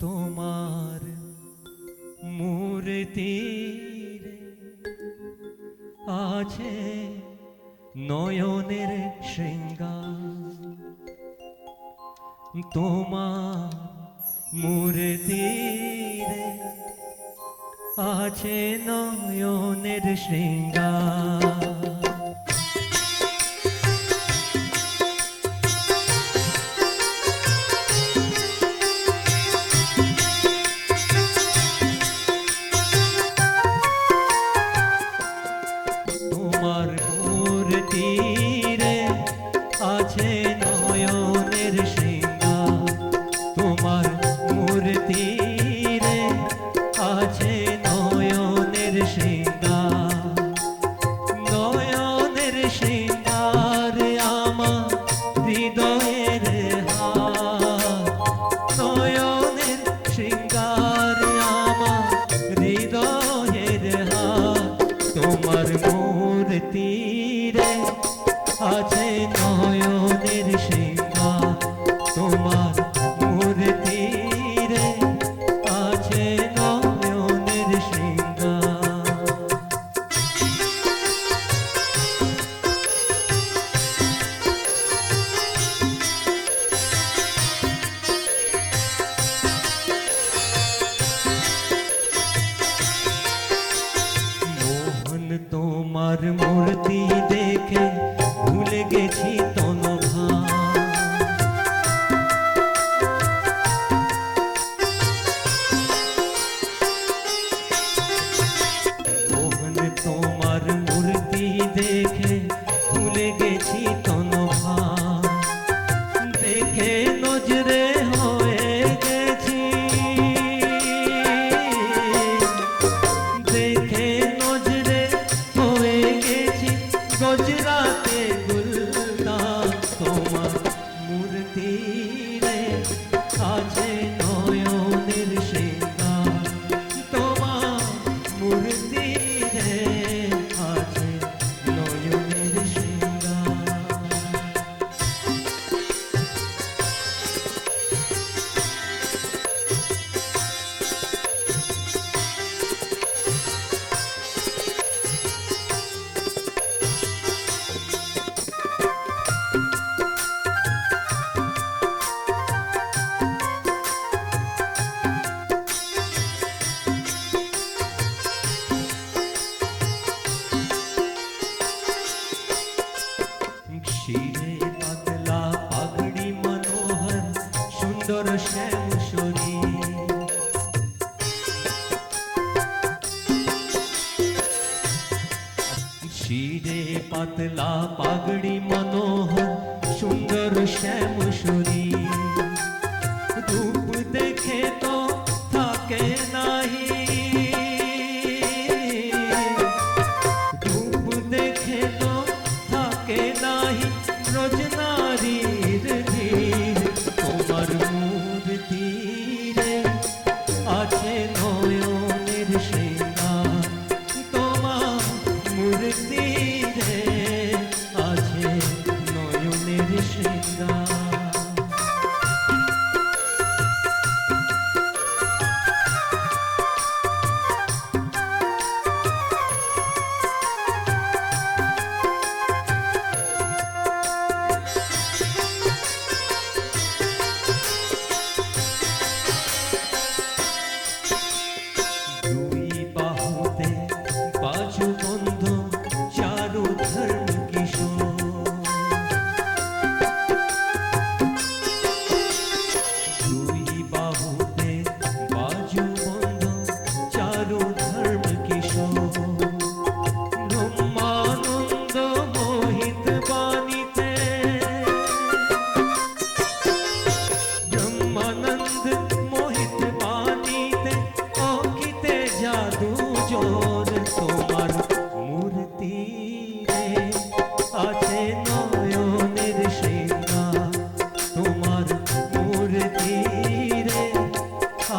তোমার মূর্তির আছে নয়নের শৃঙ্গার, তোমার মূর্তির আছে নয়নের শৃঙ্গার। তোমার মূর্তিরে আছে নয়নের শৃঙ্গার, তোমার মূর্তিরে আছে নয়নের শৃঙ্গার, নয়নের শৃঙ্গার আমার হৃদয়ের হার, নয়নের শৃঙ্গার আমার হৃদয়ের হার। তোমার মূর্তিরে আছে নয়নের শৃঙ্গার, তোমার মূর্তিরে আছে নয়নের শৃঙ্গার। মোহন তোমার মূর্তি দেখে ভুলে গেছি তনভার, মোহন তোমার মূর্তি দেখে ভুলে গেছি তনভার, দেখে নজরে হয়ে গেছি, দেখে নজরে হয়ে গেছি গজরাতে গুলদান। তোমার মূর্তিরে আছে নয়নের শৃঙ্গার, তোমার মূর্তিরে আছে নয়নের শৃঙ্গার। শিরে পাতলা পাগড়ি মনোহর সুন্দর শ্যাম শরীর, শিরে পাতলা পাগড়ি মনোহর সুন্দর শ্যাম শরীর। রূপ দেখে তো থাকে নাহি, রূপ দেখে তো থাকে নাহি রোজ নারীর ধীর। তোমার মূর্তিরে আছে নয়নের শৃঙ্গার, তোমার মূর্তিরে আছে নয়নের শৃঙ্গার। দুই বাহুতে বাজু বন্ধ চারু ধর্ম কিশোর, দুই বাহুতে বাজু বন্ধ চারু ধর্ম কিশোর। ব্রহ্মানন্দ মোহিত বাণীতে, ব্রহ্মানন্দ মোহিত বাণীতে অঙ্কিতে জাদু জোর। তোমার মূর্তিরে আছে নয়নের শৃঙ্গার, তোমার মূর্তিরে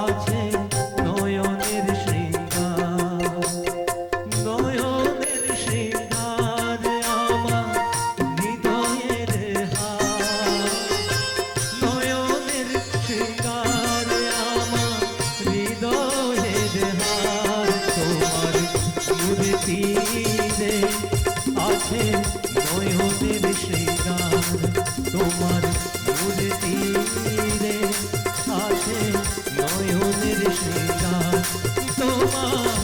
আছে নয়নের শৃঙ্গার, নয়নের শৃঙ্গার আমার হৃদয়ের হার, নয়নের শৃঙ্গার আমার আছে নয়নের শৃঙ্গার তোমার মূর্তিরে আছে নয়নের শৃঙ্গার তোমার